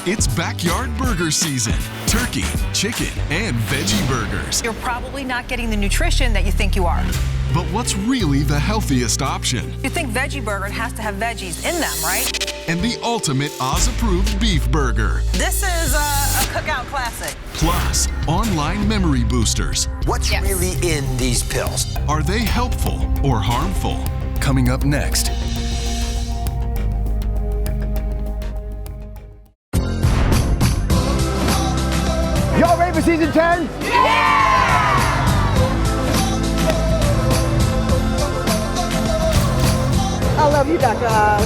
It's backyard burger season. Turkey, chicken, and veggie burgers. You're probably not getting the nutrition that you think you are. But what's really the healthiest option? You think veggie burger has to have veggies in them, right? And the ultimate Oz-approved beef burger. This is a cookout classic. Plus, online memory boosters. What's really in these pills? Are they helpful or harmful? Coming up next. Y'all ready for season 10? Yeah! I love you, Dr. Oz.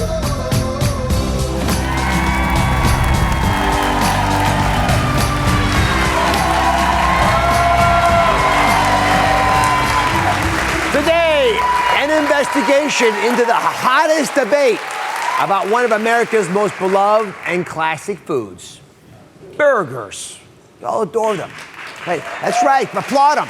Today, an investigation into the hottest debate about one of America's most beloved and classic foods, burgers. Y'all adore them. Hey, that's right, applaud them.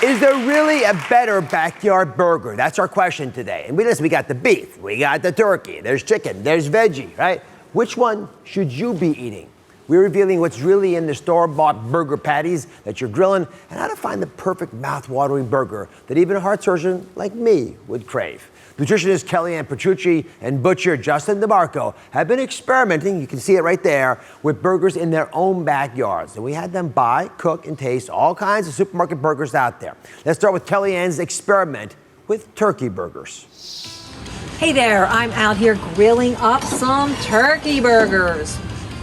Is there really a better backyard burger? That's our question today. And we got the beef, we got the turkey, there's chicken, there's veggie, right? Which one should you be eating? We're revealing what's really in the store-bought burger patties that you're grilling and how to find the perfect mouth-watering burger that even a heart surgeon like me would crave. Nutritionist Kellyann Petrucci and butcher Justin Demarco have been experimenting, you can see it right there, with burgers in their own backyards. And we had them buy, cook, and taste all kinds of supermarket burgers out there. Let's start with Kellyan's experiment with turkey burgers. Hey there, I'm out here grilling up some turkey burgers.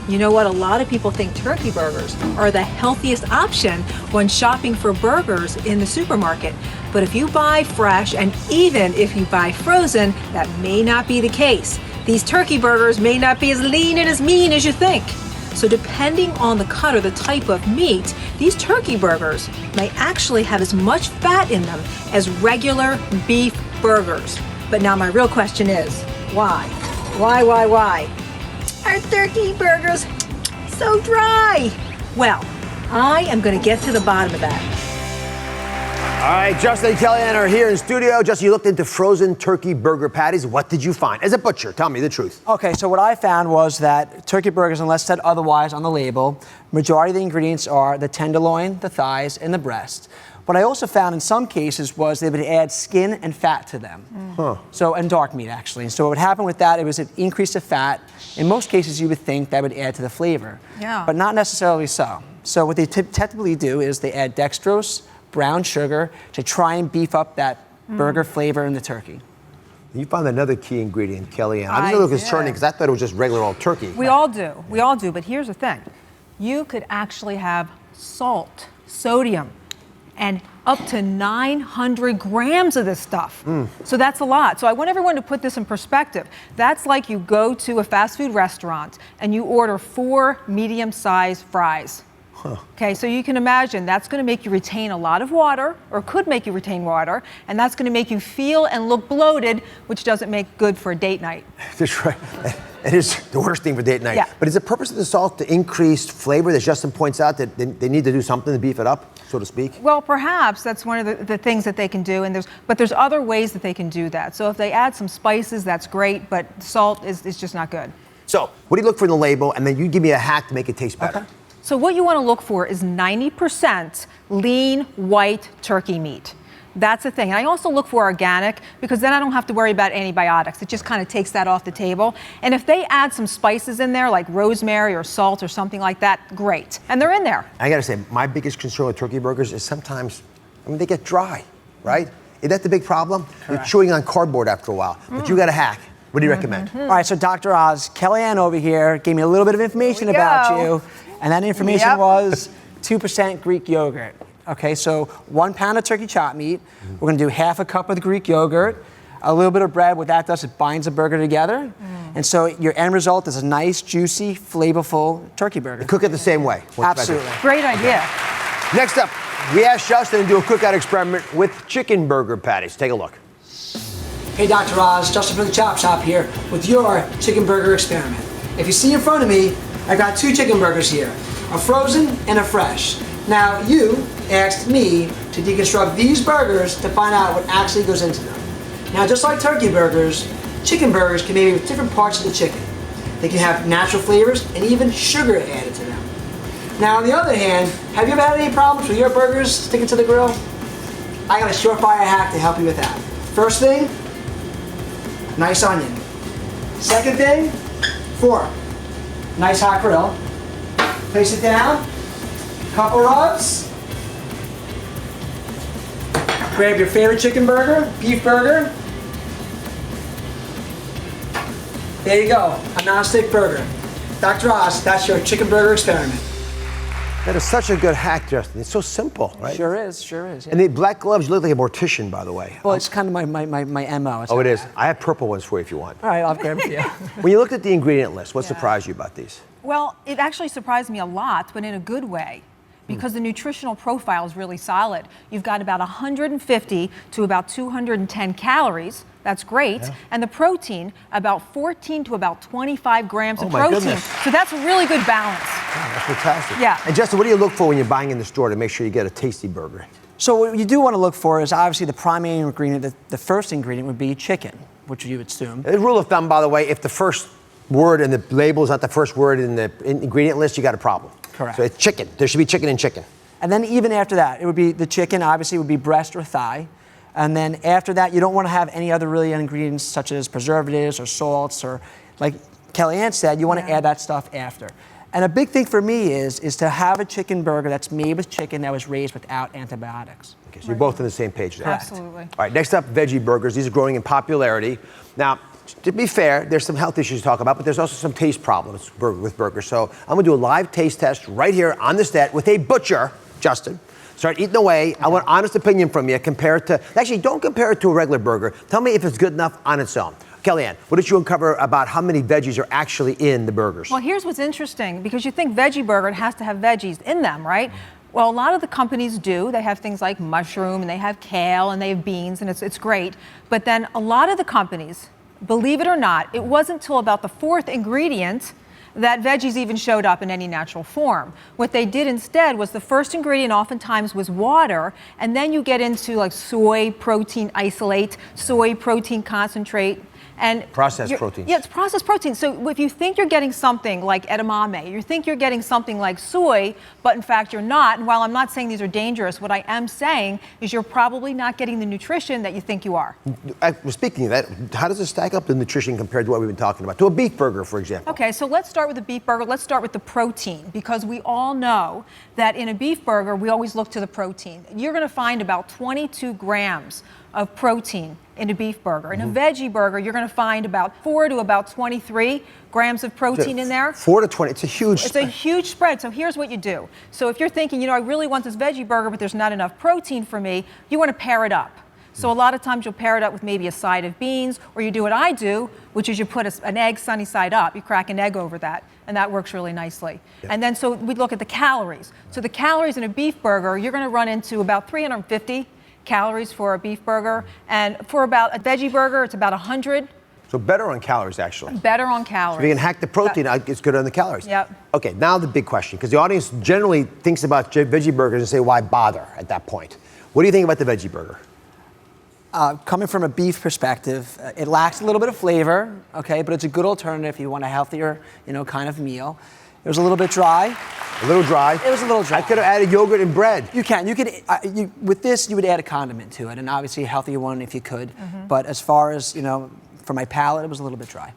You know what? A lot of people think turkey burgers are the healthiest option when shopping for burgers in the supermarket. But if you buy fresh, and even if you buy frozen, that may not be the case. These turkey burgers may not be as lean and as mean as you think. So depending on the cut or the type of meat, these turkey burgers may actually have as much fat in them as regular beef burgers. But now my real question is, why? Why? Are turkey burgers so dry? Well, I am going to get to the bottom of that. All right, Justin and Kellyann are here in studio. Justin, you looked into frozen turkey burger patties. What did you find? As a butcher, tell me the truth. Okay, so what I found was that turkey burgers, unless said otherwise on the label, majority of the ingredients are the tenderloin, the thighs, and the breast. What I also found in some cases was they would add skin and fat to them. So, and dark meat, actually. So what would happen with that, it was an increase of fat. In most cases, you would think that would add to the flavor. Yeah. But not necessarily so. So what they typically do is they add dextrose, brown sugar, to try and beef up that burger flavor in the turkey. You found another key ingredient, Kellyann. I didn't know it was turning because I thought it was just regular old turkey. We all do, but here's the thing. You could actually have salt, sodium, and up to 900 grams of this stuff. So that's a lot. So I want everyone to put this in perspective. That's like you go to a fast food restaurant and you order 4 medium-sized fries. Okay, so you can imagine that's going to make you retain a lot of water, or could make you retain water, and that's going to make you feel and look bloated, which doesn't make good for a date night. That's right. It is the worst thing for date night. Yeah. But is the purpose of the salt to increase flavor, that Justin points out, that they need to do something to beef it up, so to speak? Well, perhaps that's one of the things that they can do, but there's other ways that they can do that. So if they add some spices, that's great, but salt is just not good. So what do you look for in the label, and then you give me a hack to make it taste better? Okay. So what you want to look for is 90% lean white turkey meat. That's the thing. And I also look for organic, because then I don't have to worry about antibiotics. It just kind of takes that off the table. And if they add some spices in there, like rosemary or salt or something like that, great. And they're in there. I got to say, my biggest concern with turkey burgers is sometimes, they get dry, right? Is that the big problem? Correct. You're chewing on cardboard after a while. But you got a hack. What do you recommend? All right, so Dr. Oz, Kellyann over here gave me a little bit of information about you. And that information was 2% Greek yogurt. Okay, so 1 pound of turkey chopped meat. We're gonna do half a cup of the Greek yogurt, a little bit of bread. What that does, it binds the burger together. And so your end result is a nice, juicy, flavorful turkey burger. And cook it the same way. Absolutely. Great idea. Next up, we asked Justin to do a cookout experiment with chicken burger patties. Take a look. Hey, Dr. Oz, Justin from the Chop Shop here with your chicken burger experiment. If you see in front of me, I got 2 chicken burgers here, a frozen and a fresh. Now, you asked me to deconstruct these burgers to find out what actually goes into them. Now, just like turkey burgers, chicken burgers can be made with different parts of the chicken. They can have natural flavors and even sugar added to them. Now, on the other hand, have you ever had any problems with your burgers sticking to the grill? I got a surefire hack to help you with that. First thing, nice onion. Second thing, fork. Nice hot grill. Place it down, couple rubs. Grab your favorite chicken burger, beef burger. There you go, a non-stick burger. Dr. Oz, that's your chicken burger experiment. That is such a good hack, Justin. It's so simple, right? Sure is, sure is. Yeah. And the black gloves, you look like a mortician, by the way. Well, it's kind of my MO. Oh, it is. I have purple ones for you if you want. All right, I'll grab it for you. When you looked at the ingredient list, what surprised you about these? Well, it actually surprised me a lot, but in a good way, because the nutritional profile is really solid. You've got about 150 to about 210 calories. That's great. Yeah. And the protein, about 14 to about 25 grams of protein. Goodness. So that's a really good balance. Yeah, that's fantastic. Yeah. And Justin, what do you look for when you're buying in the store to make sure you get a tasty burger? So what you do want to look for is obviously the primary ingredient. The first ingredient would be chicken, which you would assume. The rule of thumb, by the way, if the first word in the label is not the first word in the ingredient list, you got a problem. Correct. So it's chicken. There should be chicken in chicken. And then even after that, it would be the chicken, obviously, would be breast or thigh. And then after that, you don't want to have any other really ingredients such as preservatives or salts or, like Kellyann said, you want to add that stuff after. And a big thing for me is to have a chicken burger that's made with chicken that was raised without antibiotics. Okay, so you're both on the same page there. Absolutely. All right, next up, veggie burgers. These are growing in popularity. Now, to be fair, there's some health issues to talk about, but there's also some taste problems with burgers. So I'm gonna do a live taste test right here on the set with a butcher, Justin. Start eating away. I want honest opinion from you. Compare it to, actually, don't compare it to a regular burger. Tell me if it's good enough on its own. Kellyann, what did you uncover about how many veggies are actually in the burgers? Well, here's what's interesting, because you think veggie burger, it has to have veggies in them, right? Well, a lot of the companies do. They have things like mushroom, and they have kale, and they have beans, and it's great. But then a lot of the companies, believe it or not, it wasn't until about the fourth ingredient that veggies even showed up in any natural form. What they did instead was the first ingredient oftentimes was water, and then you get into like soy protein isolate, soy protein concentrate, and processed proteins. Yeah, it's processed protein. So if you think you're getting something like edamame, you think you're getting something like soy, but in fact you're not, and while I'm not saying these are dangerous, what I am saying is you're probably not getting the nutrition that you think you are. Speaking of that, how does it stack up the nutrition compared to what we've been talking about? To a beef burger, for example. Okay, so let's start with the beef burger. Let's start with the protein, because we all know that in a beef burger, we always look to the protein. You're gonna find about 22 grams of protein in a beef burger. In a veggie burger, you're going to find about 4 to about 23 grams of protein in there. 4 to 20, it's a huge spread. It's a huge spread. So here's what you do. So if you're thinking, I really want this veggie burger, but there's not enough protein for me, you want to pair it up. So a lot of times you'll pair it up with maybe a side of beans, or you do what I do, which is you put an egg sunny side up. You crack an egg over that, and that works really nicely. Yeah. And then so we look at the calories. So the calories in a beef burger, you're going to run into about 350 calories for a beef burger, and for about a veggie burger, it's about 100. So better on calories, actually. Better on calories. So if you can hack the protein, it's good on the calories. Yep. Okay, now the big question, because the audience generally thinks about veggie burgers and say, why bother at that point? What do you think about the veggie burger? Coming from a beef perspective, it lacks a little bit of flavor, okay, but it's a good alternative if you want a healthier, kind of meal. It was a little bit dry. A little dry? It was a little dry. I could have added yogurt and bread. You can. With this, you would add a condiment to it, and obviously a healthier one if you could. Mm-hmm. But as far as, for my palate, it was a little bit dry.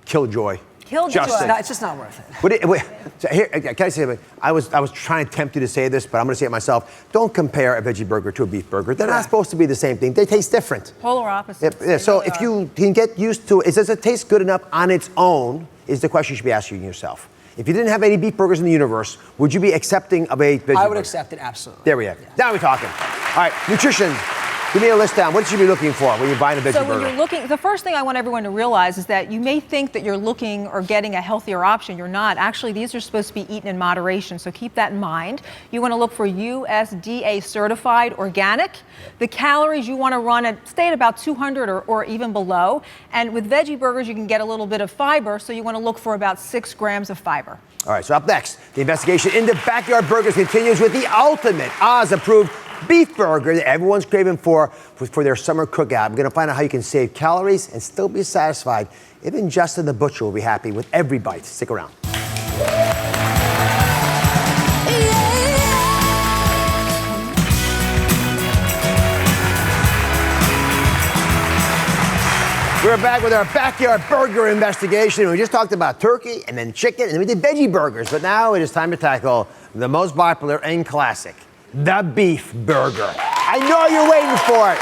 Killjoy. Justin. It's just not worth it. So here, can I say something? I was trying to tempt you to say this, but I'm going to say it myself. Don't compare a veggie burger to a beef burger. They're not supposed to be the same thing. They taste different. Polar opposites. Yeah, so if you can get used to it, does it taste good enough on its own, is the question you should be asking yourself. If you didn't have any beef burgers in the universe, would you be accepting of a veggie burger? I would accept it, absolutely. There we have it. Yeah. Now we're talking. All right, nutrition. Give me a list down. What should you be looking for when you're buying a veggie burger? So when you're looking, the first thing I want everyone to realize is that you may think that you're looking or getting a healthier option. You're not. Actually, these are supposed to be eaten in moderation, so keep that in mind. You want to look for USDA certified organic. The calories you want to run at, stay at about 200 or even below. And with veggie burgers, you can get a little bit of fiber, so you want to look for about 6 grams of fiber. All right, so up next, the investigation into backyard burgers continues with the ultimate Oz-approved beef burger that everyone's craving for their summer cookout. I'm going to find out how you can save calories and still be satisfied. Even Justin the Butcher will be happy with every bite. Stick around. We're back with our backyard burger investigation. We just talked about turkey and then chicken and then we did veggie burgers. But now it is time to tackle the most popular and classic, the beef burger. I know you're waiting for it.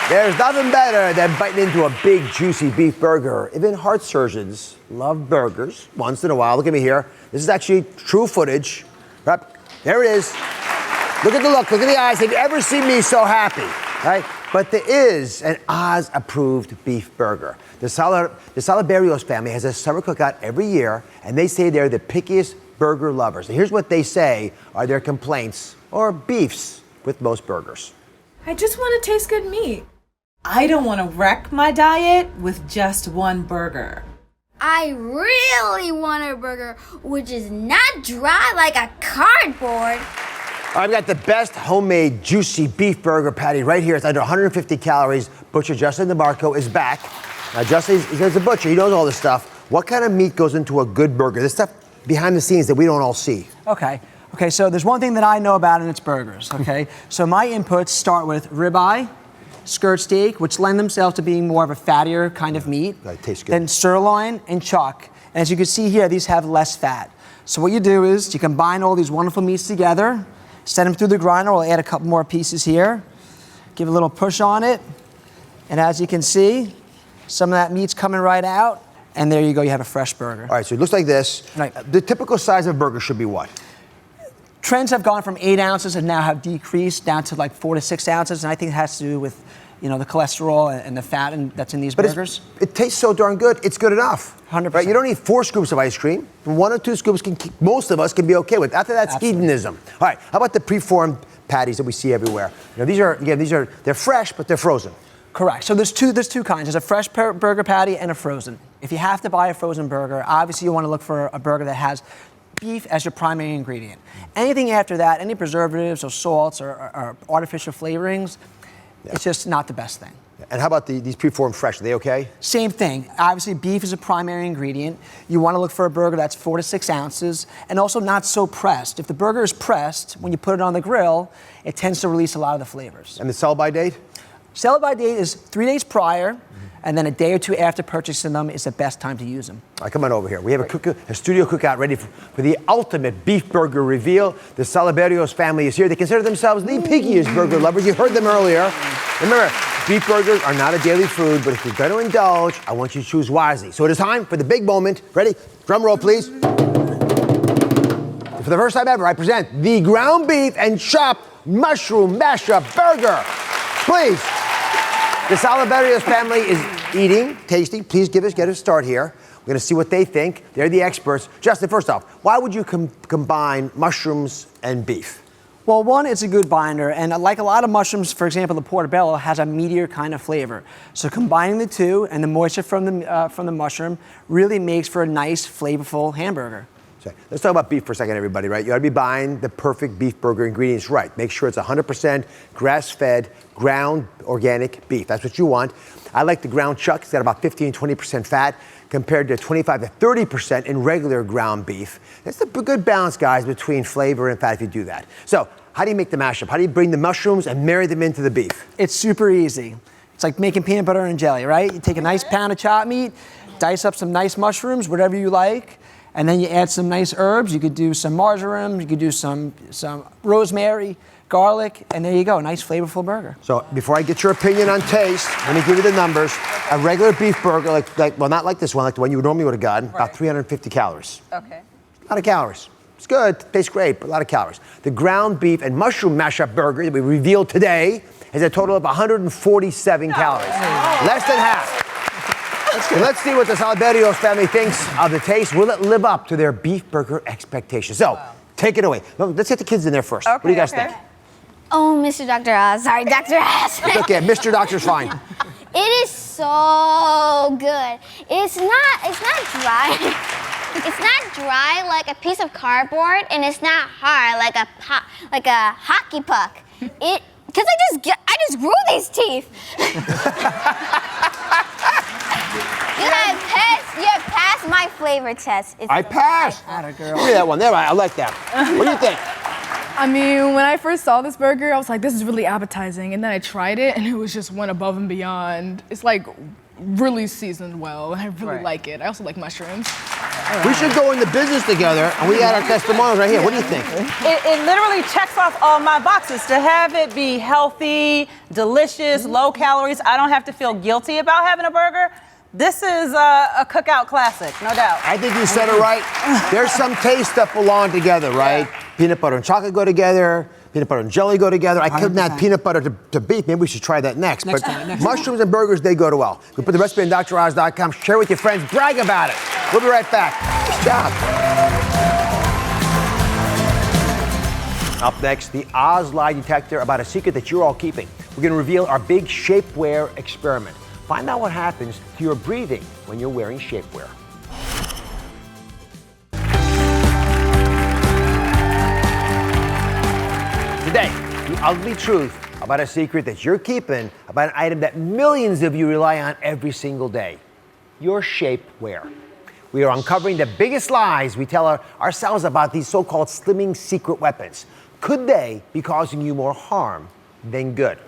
There's nothing better than biting into a big, juicy beef burger. Even heart surgeons love burgers once in a while. Look at me here. This is actually true footage. There it is. Look at the look. Look at the eyes. Have you ever seen me so happy? Right? But there is an Oz-approved beef burger. The Salaberios family has a summer cookout every year, and they say they're the pickiest burger lovers. And here's what they say are their complaints or beefs with most burgers. I just want to taste good meat. I don't want to wreck my diet with just one burger. I really want a burger which is not dry like a cardboard. I've got the best homemade juicy beef burger patty right here. It's under 150 calories. Butcher Justin Demarco is back. Now, Justin, he's a butcher. He knows all this stuff. What kind of meat goes into a good burger? This stuff behind the scenes that we don't all see. Okay, so there's one thing that I know about, and it's burgers, okay? So my inputs start with ribeye, skirt steak, which lend themselves to being more of a fattier kind of meat. That tastes good. Then sirloin and chuck. And as you can see here, these have less fat. So what you do is you combine all these wonderful meats together, send them through the grinder. We'll add a couple more pieces here. Give a little push on it. And as you can see, some of that meat's coming right out. And there you go, you have a fresh burger. All right, so it looks like this. Right. The typical size of a burger should be what? Trends have gone from 8 ounces and now have decreased down to like 4 to 6 ounces. And I think it has to do with, the cholesterol and the fat that's in these burgers. It tastes so darn good, it's good enough. 100%. Right? You don't need 4 scoops of ice cream. 1 or 2 scoops most of us can be okay with. After that's hedonism. All right, how about the preformed patties that we see everywhere? They're fresh, but they're frozen. Correct. So there's two kinds. There's a fresh burger patty and a frozen. If you have to buy a frozen burger, obviously you want to look for a burger that has beef as your primary ingredient. Anything after that, any preservatives or salts or artificial flavorings, it's just not the best thing. And how about these preformed fresh? Are they okay? Same thing. Obviously, beef is a primary ingredient. You want to look for a burger that's 4 to 6 ounces and also not so pressed. If the burger is pressed, when you put it on the grill, it tends to release a lot of the flavors. And the sell-by date? Sell-by date is 3 days prior, and then a day or two after purchasing them is the best time to use them. All right, come on over here. We have a studio cookout ready for the ultimate beef burger reveal. The Salaberios family is here. They consider themselves the pickiest burger lovers. You heard them earlier. Remember, beef burgers are not a daily food, but if you're going to indulge, I want you to choose wisely. So it is time for the big moment. Ready? Drum roll, please. For the first time ever, I present the ground beef and chopped mushroom mashup burger. Please. The Salaberios family is eating, tasting. Please get us start here. We're going to see what they think. They're the experts. Justin, first off, why would you combine mushrooms and beef? Well, one, it's a good binder, and like a lot of mushrooms, for example, the portobello has a meatier kind of flavor. So combining the two and the moisture from the mushroom really makes for a nice, flavorful hamburger. Let's talk about beef for a second, everybody, right? You ought to be buying the perfect beef burger ingredients right. Make sure it's 100% grass-fed, ground organic beef. That's what you want. I like the ground chuck. It's got about 15 to 20% fat compared to 25 to 30% in regular ground beef. That's a good balance, guys, between flavor and fat if you do that. So how do you make the mashup? How do you bring the mushrooms and marry them into the beef? It's super easy. It's like making peanut butter and jelly, right? You take a nice pound of chopped meat, dice up some nice mushrooms, whatever you like, and then you add some nice herbs. You could do some marjoram, you could do some rosemary, garlic, and there you go, nice flavorful burger. So before I get your opinion on taste, let me give you the numbers. A regular beef burger, well, not like this one, like the one you normally would have gotten, about 350 calories. Okay. A lot of calories. It's good, tastes great, but a lot of calories. The ground beef and mushroom mashup burger that we revealed today has a total of 147 calories. Less than half. Let's see what the Salaberios family thinks of the taste. Will it live up to their beef burger expectations? So, take it away. Let's get the kids in there first. What do you guys think? Oh, Mr. Dr. Oz. Sorry, Dr. Oz. It's okay, Mr. Doctor's fine. It is so good. It's not dry. It's not dry like a piece of cardboard, and it's not hard like a hockey puck. Because I just grew these teeth. You have passed my flavor test. I passed. Look at that one. There, I like that. What do you think? I mean, when I first saw this burger, I was like, this is really appetizing. And then I tried it, and it was just one above and beyond. It's like really seasoned well, and I really like it. I also like mushrooms. We should go into business together, and we got our testimonials right here. What do you think? It literally checks off all my boxes. To have it be healthy, delicious, low calories, I don't have to feel guilty about having a burger. This is a cookout classic, no doubt. I think you said it right. There's some tastes that belong together, right? Yeah. Peanut butter and chocolate go together. Peanut butter and jelly go together. I couldn't add peanut butter to beef. Maybe we should try that next. But mushrooms and burgers, they go well. We put the recipe on DrOz.com. Share with your friends. Brag about it. We'll be right back. Good job. Up next, the Oz lie detector about a secret that you're all keeping. We're going to reveal our big Shapewear experiment. Find out what happens to your breathing when you're wearing shapewear. Today, the ugly truth about a secret that you're keeping about an item that millions of you rely on every single day, your shapewear. We are uncovering the biggest lies we tell ourselves about these so-called slimming secret weapons. Could they be causing you more harm than good?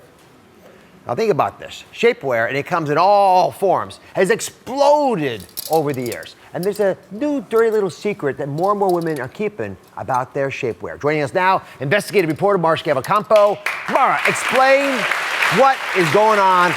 Now think about this. Shapewear, and it comes in all forms, has exploded over the years. And there's a new dirty little secret that more and more women are keeping about their shapewear. Joining us now, investigative reporter Mara Schiavocampo. Mara, explain what is going on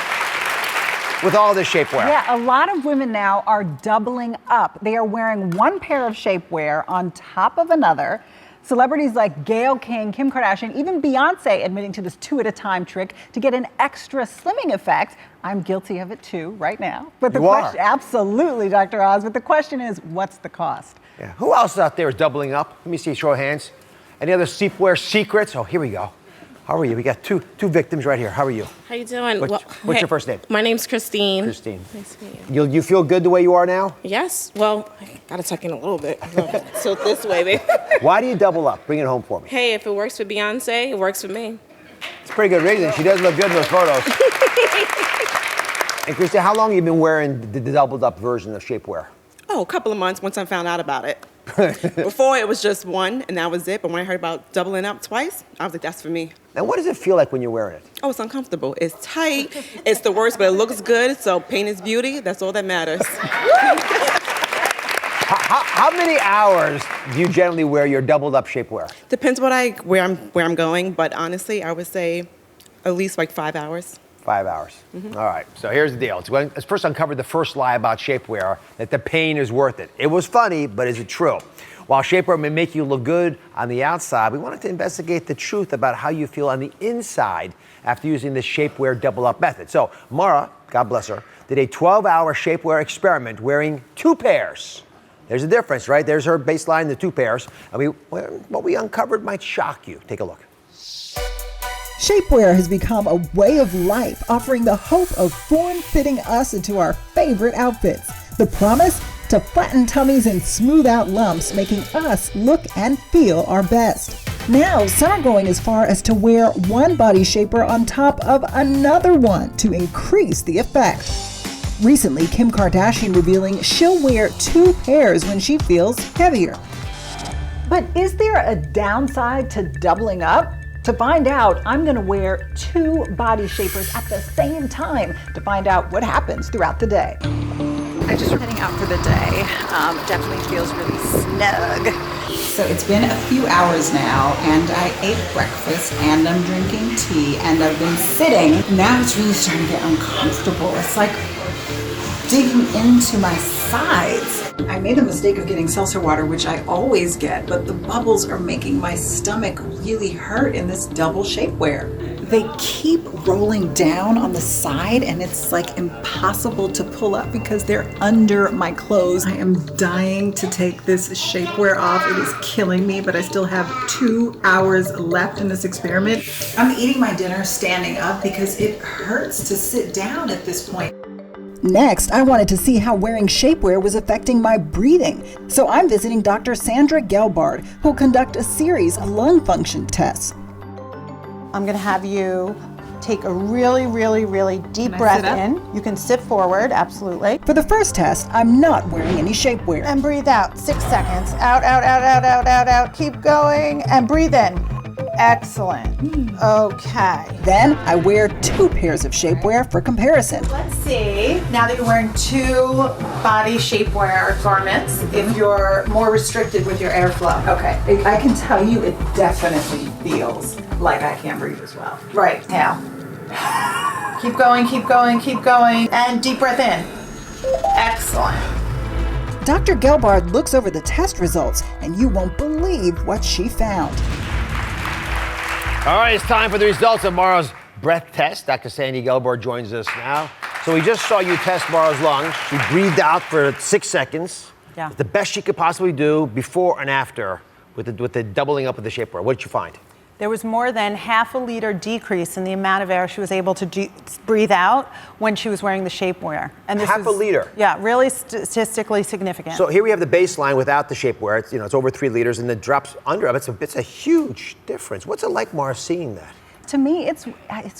with all this shapewear. Yeah, a lot of women now are doubling up. They are wearing one pair of shapewear on top of another. Celebrities like Gayle King, Kim Kardashian, even Beyonce admitting to this two-at-a-time trick to get an extra slimming effect. I'm guilty of it too, right now. But the question, absolutely, Dr. Oz. But the question is, what's the cost? Yeah. Who else out there is doubling up? Let me see, show of hands. Any other shapewear secrets? Oh, here we go. How are you? We got two victims right here. How are you? How you doing? What's your first name? My name's Christine. Christine. Nice to meet you. You feel good the way you are now? Yes. Well, I gotta tuck in a little bit. So this way, baby. Why do you double up? Bring it home for me. Hey, if it works for Beyonce, it works for me. It's a pretty good reason. She does look good in those photos. And Christine, how long have you been wearing the doubled up version of shapewear? Oh, a couple of months once I found out about it. Before it was just one and that was it, but when I heard about doubling up twice, I was like, that's for me. And what does it feel like when you're wearing it? Oh, it's uncomfortable. It's tight. It's the worst, but it looks good. So pain is beauty. That's all that matters. How many hours do you generally wear your doubled up shapewear? Depends where I'm going, but honestly, I would say at least like 5 hours. 5 hours. Mm-hmm. All right, so here's the deal. Let's first uncover the first lie about shapewear, that the pain is worth it. It was funny, but is it true? While shapewear may make you look good on the outside, we wanted to investigate the truth about how you feel on the inside after using the shapewear double up method. So Mara, God bless her, did a 12-hour shapewear experiment wearing 2 pairs. There's a difference, right? There's her baseline, the 2 pairs. What we uncovered might shock you. Take a look. Shapewear has become a way of life, offering the hope of form-fitting us into our favorite outfits. The promise? To flatten tummies and smooth out lumps, making us look and feel our best. Now, some are going as far as to wear one body shaper on top of another one to increase the effect. Recently, Kim Kardashian revealing she'll wear 2 pairs when she feels heavier. But is there a downside to doubling up? To find out, I'm going to wear 2 body shapers at the same time to find out what happens throughout the day. I'm just heading out for the day. Definitely feels really snug. So it's been a few hours now, and I ate breakfast, and I'm drinking tea, and I've been sitting. Now it's really starting to get uncomfortable. It's like digging into my sides. I made the mistake of getting seltzer water, which I always get, but the bubbles are making my stomach really hurt in this double shapewear. They keep rolling down on the side, and it's like impossible to pull up because they're under my clothes. I am dying to take this shapewear off. It is killing me, but I still have 2 hours left in this experiment. I'm eating my dinner standing up because it hurts to sit down at this point. Next, I wanted to see how wearing shapewear was affecting my breathing. So I'm visiting Dr. Sandra Gelbard, who'll conduct a series of lung function tests. I'm gonna have you take a really, really, really deep breath in. You can sit forward, absolutely. For the first test, I'm not wearing any shapewear. And breathe out, 6 seconds. Out, out, out, out, out, out, out. Keep going, and breathe in. Excellent. Okay. Then I wear 2 pairs of shapewear for comparison. Let's see, now that you're wearing 2 body shapewear garments, if you're more restricted with your airflow. Okay, I can tell you it definitely feels like I can't breathe as well. Right, now. Keep going, keep going, keep going, and deep breath in. Excellent. Dr. Gelbard looks over the test results, and you won't believe what she found. All right, it's time for the results of Mara's breath test. Dr. Sandy Gelbard joins us now. So we just saw you test Mara's lungs. She breathed out for 6 seconds. Yeah. It's the best she could possibly do before and after with the doubling up of the shapewear. What did you find? There was more than half a liter decrease in the amount of air she was able to breathe out when she was wearing the shapewear. And this Half a liter? Yeah, really statistically significant. So here we have the baseline without the shapewear. It's, it's over 3 liters, and it drops under. It's a huge difference. What's it like, Mara, seeing that? To me, it's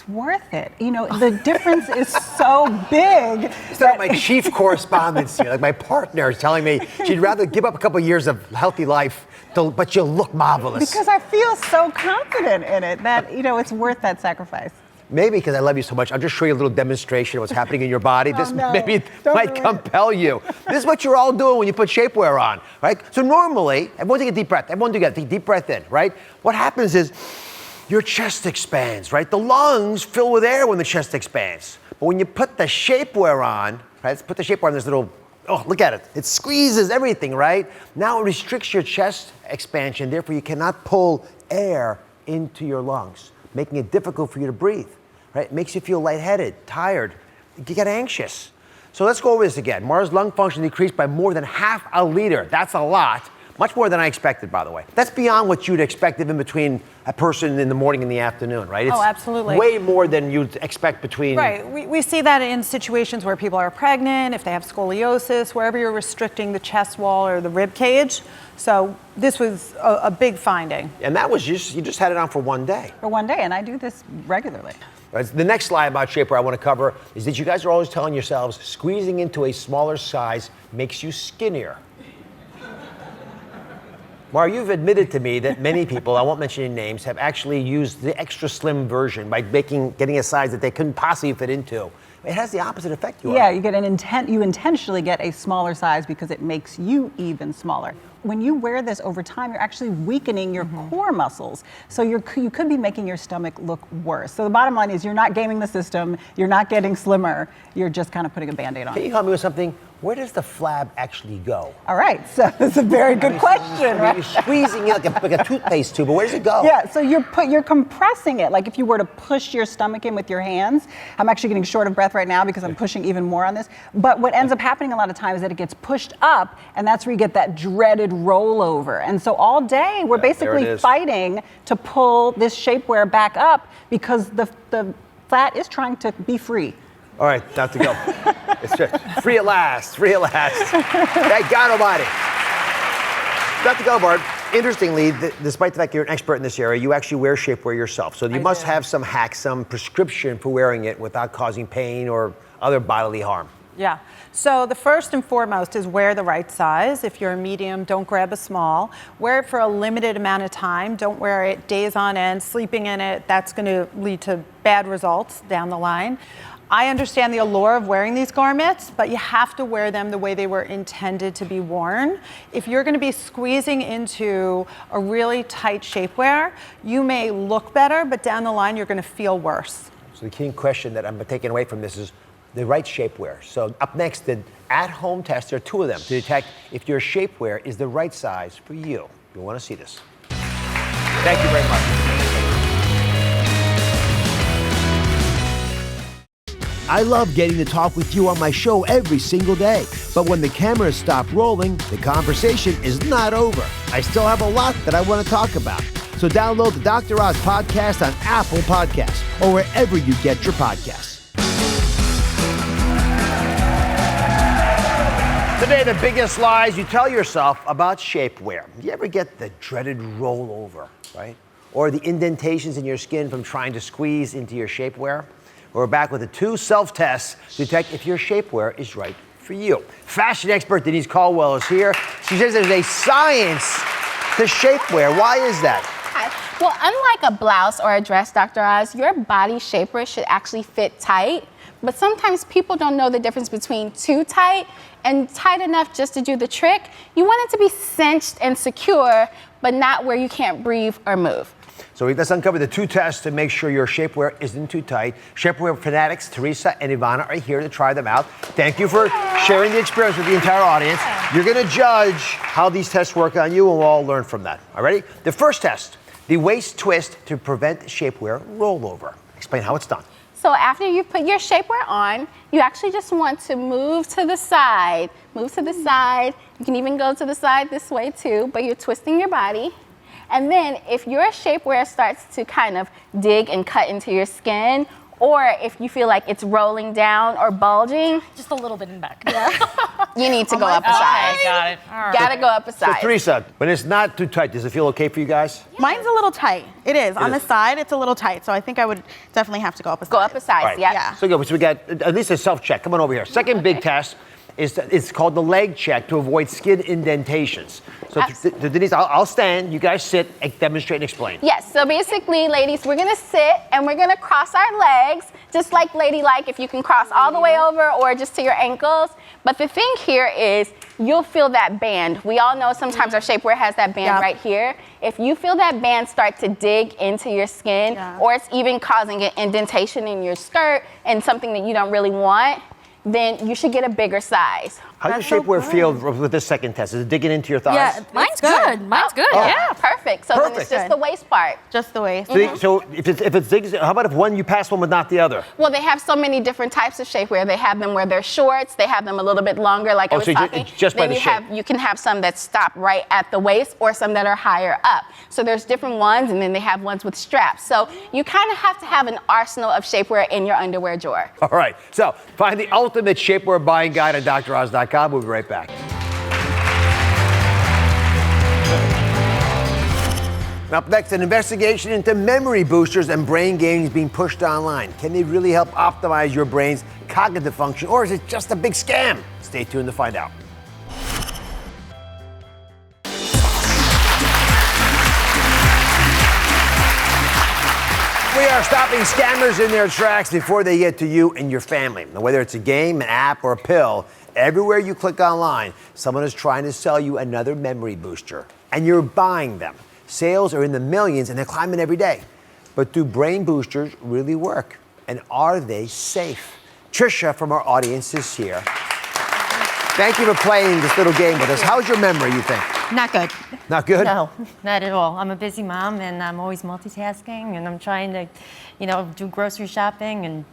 worth it. The difference is so big. It's not my chief correspondent here, like my partner is telling me she'd rather give up a couple years of healthy life, but you'll look marvelous. Because I feel so confident in it that, it's worth that sacrifice. Maybe because I love you so much, I'll just show you a little demonstration of what's happening in your body. This maybe might compel you. This is what you're all doing when you put shapewear on, right? So normally, everyone take a deep breath. Everyone do that. Take a deep breath in, right? What happens is your chest expands, right? The lungs fill with air when the chest expands. But when you put the shapewear on, right? Let's put the shapewear on this little, oh, look at it. It squeezes everything, right? Now it restricts your chest expansion. Therefore, you cannot pull air into your lungs, making it difficult for you to breathe, right? It makes you feel lightheaded, tired. You get anxious. So let's go over this again. Mara's lung function decreased by more than half a liter. That's a lot. Much more than I expected, by the way. That's beyond what you'd expect in between a person in the morning and the afternoon, right? It's absolutely. Way more than you'd expect between... Right. We see that in situations where people are pregnant, if they have scoliosis, wherever you're restricting the chest wall or the rib cage. So this was a big finding. And that was you just had it on for 1 day. For 1 day, and I do this regularly. Right, the next slide about shapewear I want to cover is that you guys are always telling yourselves squeezing into a smaller size makes you skinnier. Mara, you've admitted to me that many people, I won't mention any names, have actually used the extra slim version by getting a size that they couldn't possibly fit into. It has the opposite effect. You intentionally get a smaller size because it makes you even smaller. When you wear this over time, you're actually weakening your core muscles. So you could be making your stomach look worse. So the bottom line is you're not gaming the system, you're not getting slimmer, you're just kind of putting a Band-Aid on. Can you help me with something? Where does the flab actually go? All right, so that's a very good question, right? You're squeezing it like a toothpaste tube, but where does it go? Yeah, so you're compressing it. Like if you were to push your stomach in with your hands, I'm actually getting short of breath right now because I'm pushing even more on this. But what ends up happening a lot of times is that it gets pushed up, and that's where you get that dreaded rollover. And so all day we're basically fighting to pull this shapewear back up because the fat is trying to be free. All right, time to go. It's just free at last, free at last. Thank God Almighty. Dr. Gelbard, interestingly, despite the fact you're an expert in this area, you actually wear shapewear yourself. So you must have some hacks, some prescription for wearing it without causing pain or other bodily harm. Yeah. So the first and foremost is wear the right size. If you're a medium, don't grab a small. Wear it for a limited amount of time. Don't wear it days on end, sleeping in it. That's going to lead to bad results down the line. I understand the allure of wearing these garments, but you have to wear them the way they were intended to be worn. If you're going to be squeezing into a really tight shapewear, you may look better, but down the line, you're going to feel worse. So the key question that I'm taking away from this is the right shapewear. So up next, the at-home test, there are 2 of them, to detect if your shapewear is the right size for you. You'll want to see this. Thank you very much. I love getting to talk with you on my show every single day. But when the cameras stop rolling, the conversation is not over. I still have a lot that I want to talk about. So download the Dr. Oz podcast on Apple Podcasts or wherever you get your podcasts. Today, the biggest lies you tell yourself about shapewear. You ever get the dreaded rollover, right? or the indentations in your skin from trying to squeeze into your shapewear? We're back with the 2 self-tests to detect if your shapewear is right for you. Fashion expert Denise Caldwell is here. She says there's a science to shapewear. Why is that? Well, unlike a blouse or a dress, Dr. Oz, your body shapewear should actually fit tight. But sometimes people don't know the difference between too tight and tight enough just to do the trick. You want it to be cinched and secure, but not where you can't breathe or move. So let's uncover the 2 tests to make sure your shapewear isn't too tight. Shapewear fanatics Teresa and Ivana are here to try them out. Thank you for sharing the experience with the entire audience. You're going to judge how these tests work on you, and we'll all learn from that. All ready? The first test, the waist twist to prevent shapewear rollover. Explain how it's done. So after you put your shapewear on, you actually just want to move to the side. Move to the side. You can even go to the side this way too, but you're twisting your body. And then if your shapewear starts to kind of dig and cut into your skin, or if you feel like it's rolling down or bulging, just a little bit in back. You need to go up a size. Got it. All right. Gotta go up a size. So Teresa, when it's not too tight, does it feel okay for you guys? Mine's a little tight. It is. On is. the side, it's a little tight. So I think I would definitely have to go up a size. Go up a size, All right. yeah. So good. So we got at least a self-check. Come on over here. Second big test is it's called the leg check to avoid skin indentations. So Denise, I'll stand. You guys sit, demonstrate, and explain. Yes, so basically, ladies, we're gonna sit and we're gonna cross our legs, just like ladylike, if you can cross all the way over or just to your ankles. But the thing here is you'll feel that band. We all know sometimes our shapewear has that band right here. If you feel that band start to dig into your skin, or it's even causing an indentation in your skirt and something that you don't really want, then you should get a bigger size. How does your shapewear feel with this second test? Is it digging into your thighs? Yeah, mine's good. Mine's good. Oh. Yeah, perfect. So then it's just the waist part. Just the waist. So if it's digs, how about if you pass one but not the other? Well, they have so many different types of shapewear. They have them where they're shorts. They have them a little bit longer, like I was talking. Just by then the shape. you can have some that stop right at the waist, or some that are higher up. So there's different ones, and then they have ones with straps. So you kind of have to have an arsenal of shapewear in your underwear drawer. All right. So find the ultimate shapewear buying guide at DrOz.com. We'll be right back. Up next, an investigation into memory boosters and brain games being pushed online. Can they really help optimize your brain's cognitive function, or is it just a big scam? Stay tuned to find out. We are stopping scammers in their tracks before they get to you and your family. Now, whether it's a game, an app, or a pill, everywhere you click online, someone is trying to sell you another memory booster, and you're buying them. Sales are in the millions, and they're climbing every day. But do brain boosters really work? And are they safe? Trisha from our audience is here. Thank you for playing this little game with us. How's your memory, you think? Not good. Not good? No, not at all. I'm a busy mom, and I'm always multitasking, and I'm trying to, do grocery shopping, and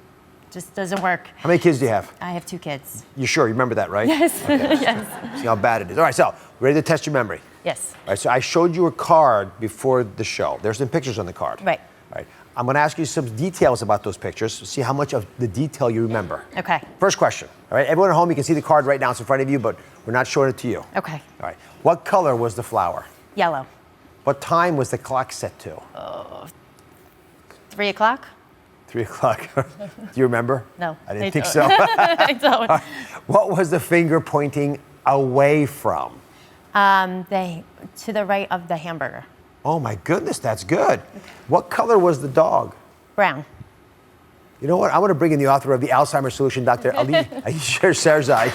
just doesn't work. How many kids do you have? I have 2 kids. You sure? You remember that, right? Yes. Okay. Yes. See how bad it is. All right, so ready to test your memory? Yes. All right, so I showed you a card before the show. There's some pictures on the card. Right. All right. I'm going to ask you some details about those pictures, see how much of the detail you remember. Okay. First question. All right, everyone at home, you can see the card right now. It's in front of you, but we're not showing it to you. Okay. All right. What color was the flower? Yellow. What time was the clock set to? 3 o'clock? 3 o'clock. Do you remember? No. I didn't think so. I don't. What was the finger pointing away from? To the right of the hamburger. Oh my goodness, that's good. What color was the dog? Brown. You know what? I want to bring in the author of the Alzheimer's Solution, Dr. Ayesha Sherzai.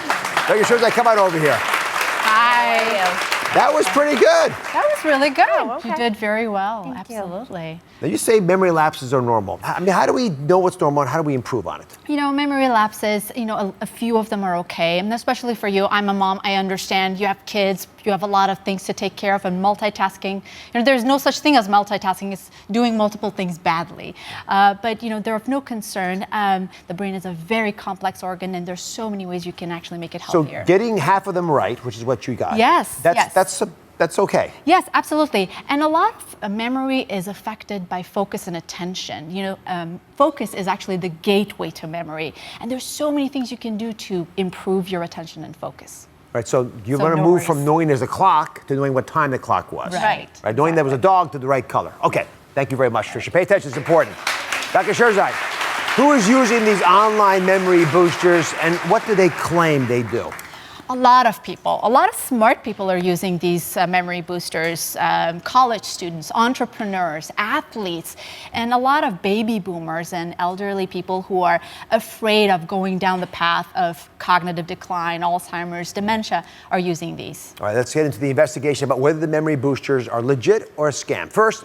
Dr. Sherzai, come on over here. Hi. That was pretty good. That was really good. Oh, okay. You did very well. Thank Absolutely. Now, you say memory lapses are normal. I mean, how do we know what's normal and how do we improve on it? Memory lapses, a few of them are okay. And especially for you, I'm a mom, I understand. You have kids, you have a lot of things to take care of, and multitasking. There's no such thing as multitasking. It's doing multiple things badly. But, they're of no concern. The brain is a very complex organ, and there's so many ways you can actually make it healthier. So getting half of them right, which is what you got. Yes, That's okay. Yes, absolutely. And a lot of memory is affected by focus and attention. Focus is actually the gateway to memory. And there's so many things you can do to improve your attention and focus. Right, so you want to move from knowing there's a clock to knowing what time the clock was. Right. Knowing there was a dog to the right color. Okay, Thank you very much, Tricia. Pay attention, it's important. Dr. Sherzai, who is using these online memory boosters and what do they claim they do? A lot of people, a lot of smart people are using these memory boosters, college students, entrepreneurs, athletes, and a lot of baby boomers and elderly people who are afraid of going down the path of cognitive decline, Alzheimer's, dementia are using these. All right, let's get into the investigation about whether the memory boosters are legit or a scam. First,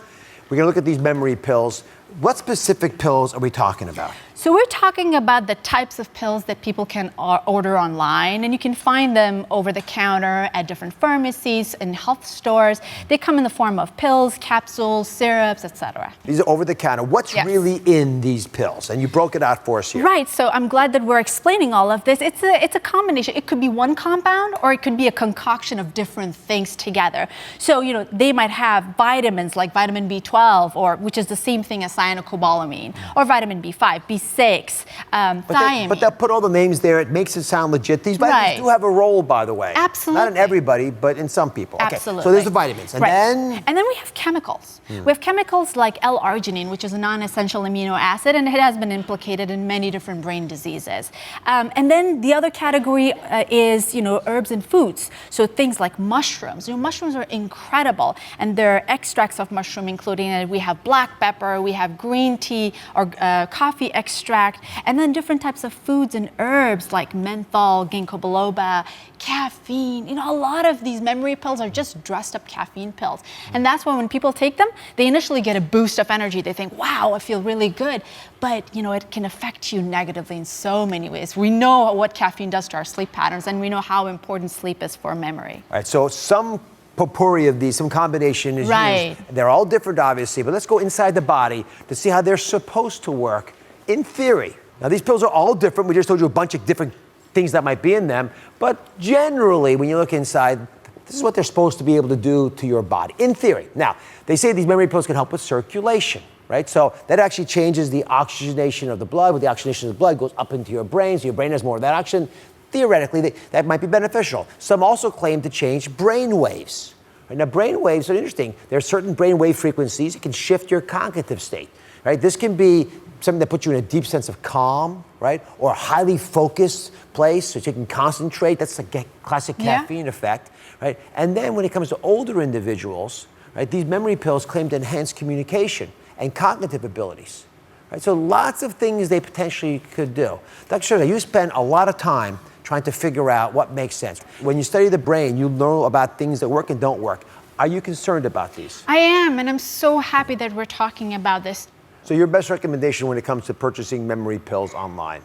we're going to look at these memory pills. What specific pills are we talking about? So we're talking about the types of pills that people can order online, and you can find them over the counter at different pharmacies and health stores. They come in the form of pills, capsules, syrups, etc. These are over the counter. What's really in these pills? And you broke it out for us here. Right, so I'm glad that we're explaining all of this. It's a combination. It could be one compound or it could be a concoction of different things together. So, you know, they might have vitamins like vitamin B12, or which is the same thing as cyanocobalamin, or vitamin B5, B6, thiamine. But they'll put all the names there. It makes it sound legit. These vitamins do have a role, by the way. Absolutely. Not in everybody, but in some people. Absolutely. Okay, so there's the vitamins. And then we have chemicals. We have chemicals like L-arginine, which is a non-essential amino acid, and it has been implicated in many different brain diseases. And then the other category is, you know, herbs and foods. So things like mushrooms. You know, mushrooms are incredible, and there are extracts of mushroom, including we have black pepper, we have green tea or coffee extract, and then different types of foods and herbs like menthol, ginkgo biloba, caffeine. You know, a lot of these memory pills are just dressed up caffeine pills. And that's why when people take them, they initially get a boost of energy. They think, wow, I feel really good. But, you know, it can affect you negatively in so many ways. We know what caffeine does to our sleep patterns, and we know how important sleep is for memory. All right, so some potpourri of these, some combination is used. They're all different, obviously, but let's go inside the body to see how they're supposed to work in theory. Now, these pills are all different. We just told you a bunch of different things that might be in them, but generally, when you look inside, this is what they're supposed to be able to do to your body, in theory. Now, they say these memory pills can help with circulation, right? So that actually changes the oxygenation of the blood. With the oxygenation of the blood goes up into your brain, so your brain has more of that oxygen. Theoretically, that might be beneficial. Some also claim to change brain waves. Right? Now, brain waves are interesting. There are certain brain wave frequencies that can shift your cognitive state, right? This can be something that puts you in a deep sense of calm, right? Or a highly focused place so you can concentrate. That's a classic caffeine effect, right? And then when it comes to older individuals, right, these memory pills claim to enhance communication and cognitive abilities, right? So lots of things they potentially could do. Dr. Sherzai, you spend a lot of time trying to figure out what makes sense. When you study the brain, you know about things that work and don't work. Are you concerned about these? I am, and I'm so happy that we're talking about this. So your best recommendation when it comes to purchasing memory pills online?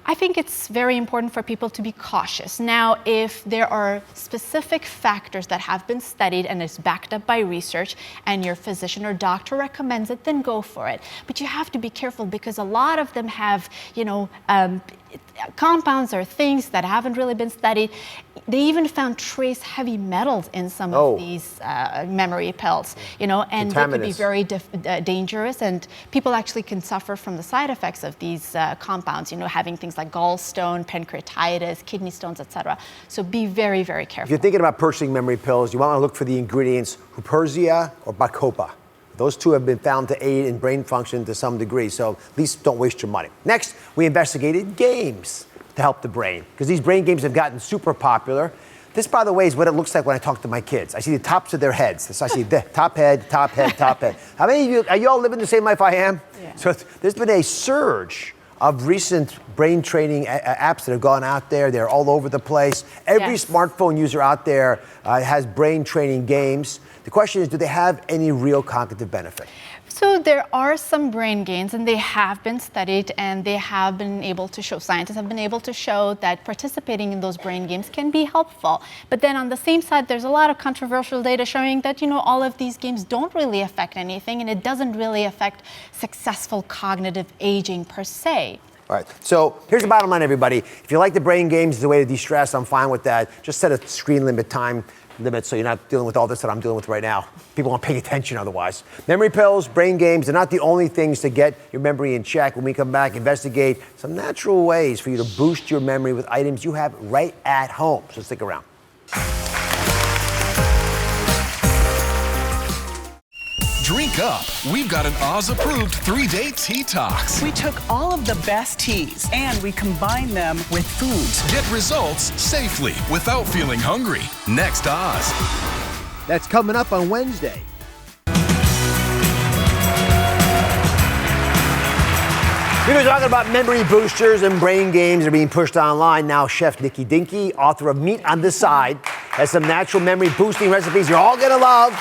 I think it's very important for people to be cautious. Now, if there are specific factors that have been studied and is backed up by research and your physician or doctor recommends it, then go for it. But you have to be careful because a lot of them have, you know, compounds or things that haven't really been studied. They even found trace heavy metals in some of these memory pills, you know, and they could be very dangerous, and people actually can suffer from the side effects of these compounds, you know, having things like gallstone, pancreatitis, kidney stones, etc. So be very, very careful. If you're thinking about purchasing memory pills, you want to look for the ingredients Huperzia or Bacopa. Those two have been found to aid in brain function to some degree, so at least don't waste your money. Next, we investigated games to help the brain, because these brain games have gotten super popular. This, by the way, is what it looks like when I talk to my kids. I see the tops of their heads. So I see the top head, top head, top head. How many of you, are you all living the same life I am? Yeah. So there's been a surge of recent brain training apps that have gone out there. They're all over the place. Every smartphone user out there has brain training games. The question is, do they have any real cognitive benefit? So there are some brain gains, and they have been studied, and they have been able to show, scientists have been able to show that participating in those brain games can be helpful. But then on the same side, there's a lot of controversial data showing that, you know, all of these games don't really affect anything, and it doesn't really affect successful cognitive aging per se. All right, so here's the bottom line, everybody. If you like the brain games as a way to de-stress, I'm fine with that. Just set a screen limit time limit so you're not dealing with all this that I'm dealing with right now. People aren't paying attention otherwise. Memory pills, brain games, they're not the only things to get your memory in check. When we come back, investigate some natural ways for you to boost your memory with items you have right at home. So stick around. drink up, we've got an Oz-approved 3-day tea talks. We took all of the best teas and we combined them with foods. Get results safely without feeling hungry. Next Oz. That's coming up on Wednesday. We were talking about memory boosters and brain games that are being pushed online. Now, Chef Nikki Dinki, author of Meat on the Side, has some natural memory boosting recipes you're all going to love.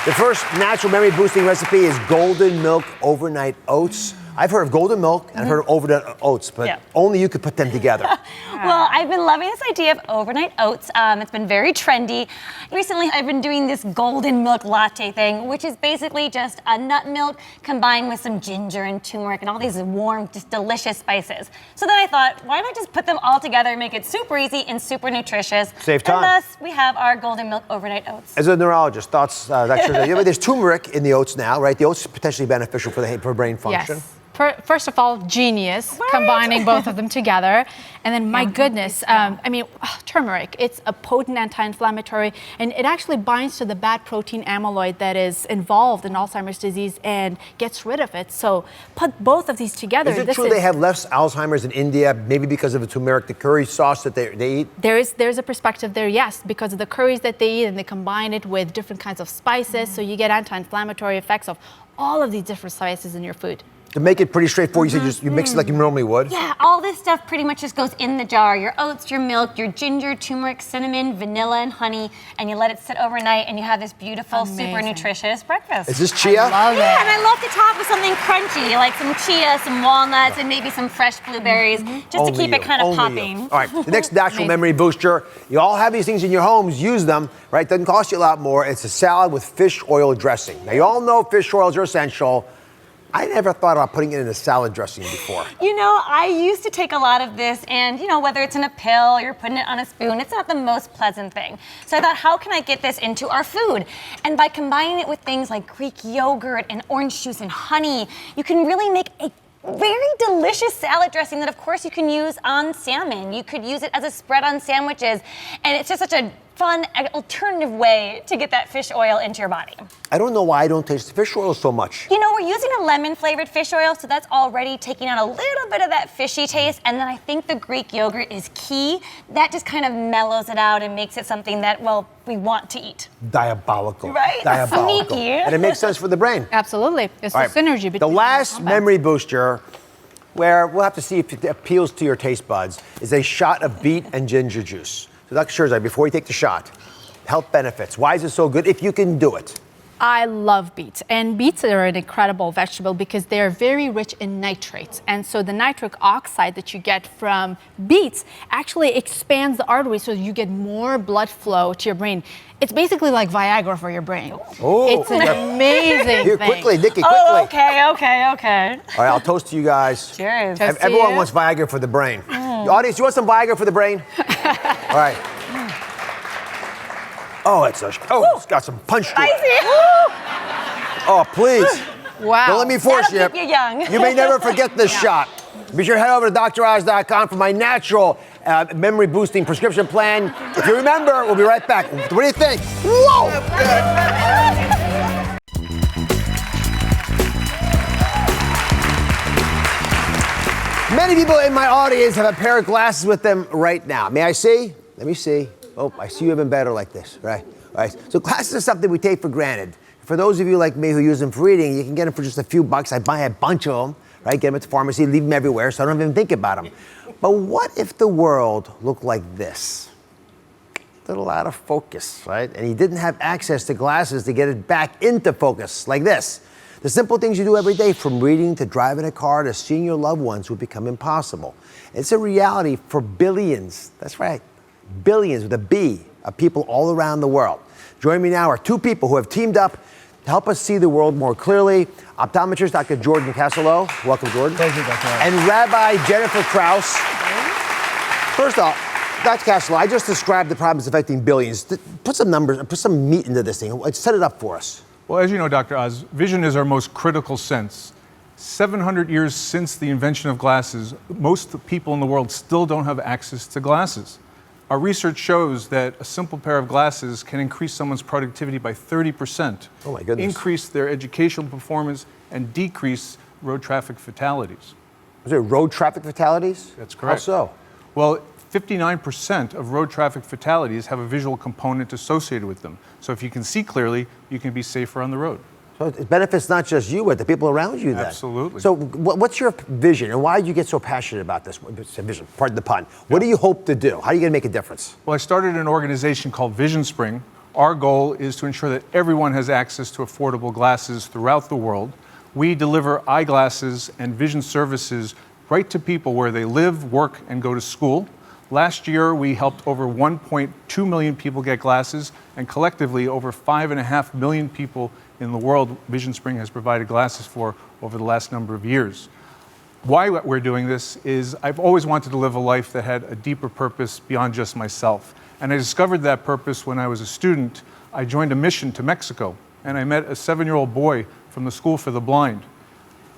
The first natural memory boosting recipe is golden milk overnight oats. I've heard of golden milk and I've heard of overnight oats, but only you could put them together. Well, I've been loving this idea of overnight oats. It's been very trendy. Recently, I've been doing this golden milk latte thing, which is basically just a nut milk combined with some ginger and turmeric and all these warm, just delicious spices. So then I thought, why not just put them all together and make it super easy and super nutritious? Save time. And thus, we have our golden milk overnight oats. As a neurologist, thoughts, there's turmeric in the oats now, right? The oats are potentially beneficial for brain function. Yes. First of all, genius, combining both of them together. And then, my goodness, turmeric, it's a potent anti-inflammatory, and it actually binds to the bad protein amyloid that is involved in Alzheimer's disease and gets rid of it. So put both of these together. Is it true they have less Alzheimer's in India, maybe because of the turmeric, the curry sauce that they eat? There's a perspective there, yes, because of the curries that they eat, and they combine it with different kinds of spices, so you get anti-inflammatory effects of all of these different spices in your food. To make it pretty straightforward, you say you mix it like you normally would? Yeah, all this stuff pretty much just goes in the jar. Your oats, your milk, your ginger, turmeric, cinnamon, vanilla, and honey, and you let it sit overnight, and you have this beautiful, super nutritious breakfast. Is this chia? I love it. Yeah, and I love to top with something crunchy, like some chia, some walnuts, and maybe some fresh blueberries, just to keep it kind of popping. All right, the next natural memory booster. You all have these things in your homes, use them, right? Doesn't cost you a lot more. It's a salad with fish oil dressing. Now, you all know fish oils are essential. I never thought about putting it in a salad dressing before. You know, I used to take a lot of this, and whether it's in a pill or you're putting it on a spoon, it's not the most pleasant thing. So I thought, how can I get this into our food? And by combining it with things like Greek yogurt and orange juice and honey, you can really make a very delicious salad dressing that, of course, you can use on salmon. You could use it as a spread on sandwiches. And it's just such a fun alternative way to get that fish oil into your body. I don't know why I don't taste the fish oil so much. We're using a lemon-flavored fish oil, so that's already taking out a little bit of that fishy taste. And then I think the Greek yogurt is key. That just kind of mellows it out and makes it something that, we want to eat. Diabolical. Right? Diabolical. Sneaky. And it makes sense for the brain. Absolutely. It's the synergy between the last memory booster, where we'll have to see if it appeals to your taste buds, is a shot of beet and ginger juice. So Dr. Sherzai, before you take the shot, health benefits. Why is it so good if you can do it? I love beets, and beets are an incredible vegetable because they are very rich in nitrates. And so the nitric oxide that you get from beets actually expands the arteries so you get more blood flow to your brain. It's basically like Viagra for your brain. Oh, it's an amazing Here, thing. quickly, Nikki, quickly. Oh, okay. All right, I'll toast to you guys. Cheers. Everyone wants Viagra for the brain. The audience, you want some Viagra for the brain? All right. Oh, it's got some punch to it. Oh, please. Wow. Don't let me force you. That'll keep you young. You may never forget this shot. Be sure to head over to DrOz.com for my natural memory boosting prescription plan. If you remember, we'll be right back. What do you think? Whoa! Many people in my audience have a pair of glasses with them right now. May I see? Let me see. Oh, I see you even better like this, right? All right. So glasses are something we take for granted. For those of you like me who use them for reading, you can get them for just a few bucks. I buy a bunch of them, right? Get them at the pharmacy, leave them everywhere, so I don't even think about them. But what if the world looked like this? A little out of focus, right? And you didn't have access to glasses to get it back into focus, like this. The simple things you do every day, from reading to driving a car to seeing your loved ones, would become impossible. It's a reality for billions. That's right. Billions with a B of people all around the world. Joining me now are two people who have teamed up to help us see the world more clearly. Optometrist Dr. Jordan Kassalow. Welcome, Jordan. Thank you, Dr. And Rabbi Jennifer Krause. First off, Dr. Kassalow, I just described the problems affecting billions. Put some numbers, put some meat into this thing. Set it up for us. Well, as you know, Dr. Oz, vision is our most critical sense. 700 years since the invention of glasses, most people in the world still don't have access to glasses. Our research shows that a simple pair of glasses can increase someone's productivity by 30%. Oh my goodness. Increase their educational performance and decrease road traffic fatalities. Is there road traffic fatalities? That's correct. How so? Well, 59% of road traffic fatalities have a visual component associated with them. So if you can see clearly, you can be safer on the road. So it benefits not just you, but the people around you then. Absolutely. So what's your vision, and why did you get so passionate about this vision? Pardon the pun. What do you hope to do? How are you going to make a difference? Well, I started an organization called VisionSpring. Our goal is to ensure that everyone has access to affordable glasses throughout the world. We deliver eyeglasses and vision services right to people where they live, work, and go to school. Last year, we helped over 1.2 million people get glasses, and collectively, over 5.5 million people in the world, VisionSpring has provided glasses for over the last number of years. Why we're doing this is I've always wanted to live a life that had a deeper purpose beyond just myself. And I discovered that purpose when I was a student. I joined a mission to Mexico, and I met a 7-year-old boy from the School for the Blind.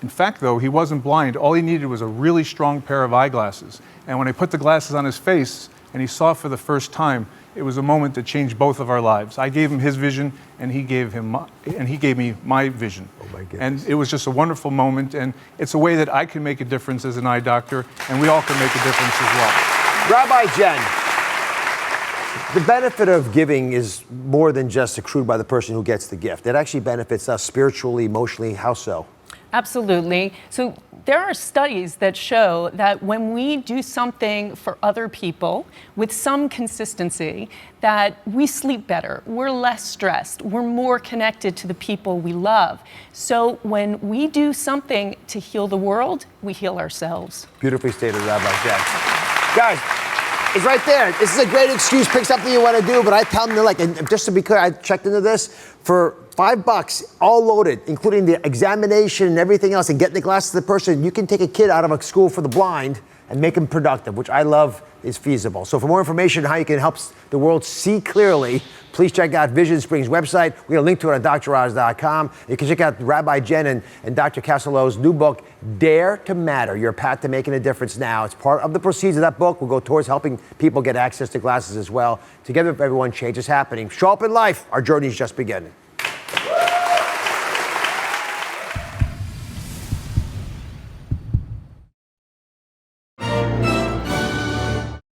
In fact, though, he wasn't blind. All he needed was a really strong pair of eyeglasses. And when I put the glasses on his face and he saw for the first time, it was a moment that changed both of our lives. I gave him his vision, and he gave me my vision. Oh my goodness. And it was just a wonderful moment, and it's a way that I can make a difference as an eye doctor, and we all can make a difference as well. Rabbi Jen, the benefit of giving is more than just accrued by the person who gets the gift. It actually benefits us spiritually, emotionally. How so? Absolutely. So there are studies that show that when we do something for other people with some consistency, that we sleep better, we're less stressed, we're more connected to the people we love. So when we do something to heal the world, we heal ourselves. Beautifully stated, Rabbi Jen. Guys, it's right there. This is a great excuse. Pick something you want to do, but I tell them, and just to be clear, I checked into this for $5, all loaded, including the examination and everything else, and getting the glasses to the person. You can take a kid out of a school for the blind and make them productive, which I love is feasible. So for more information on how you can help the world see clearly, please check out VisionSpring's website. We're going to link to it at DrOz.com. You can check out Rabbi Jen and Dr. Kassallow's new book, Dare to Matter, Your Path to Making a Difference Now. It's part of the proceeds of that book will go towards helping people get access to glasses as well. Together, everyone, change is happening. Show up in life. Our journey is just beginning.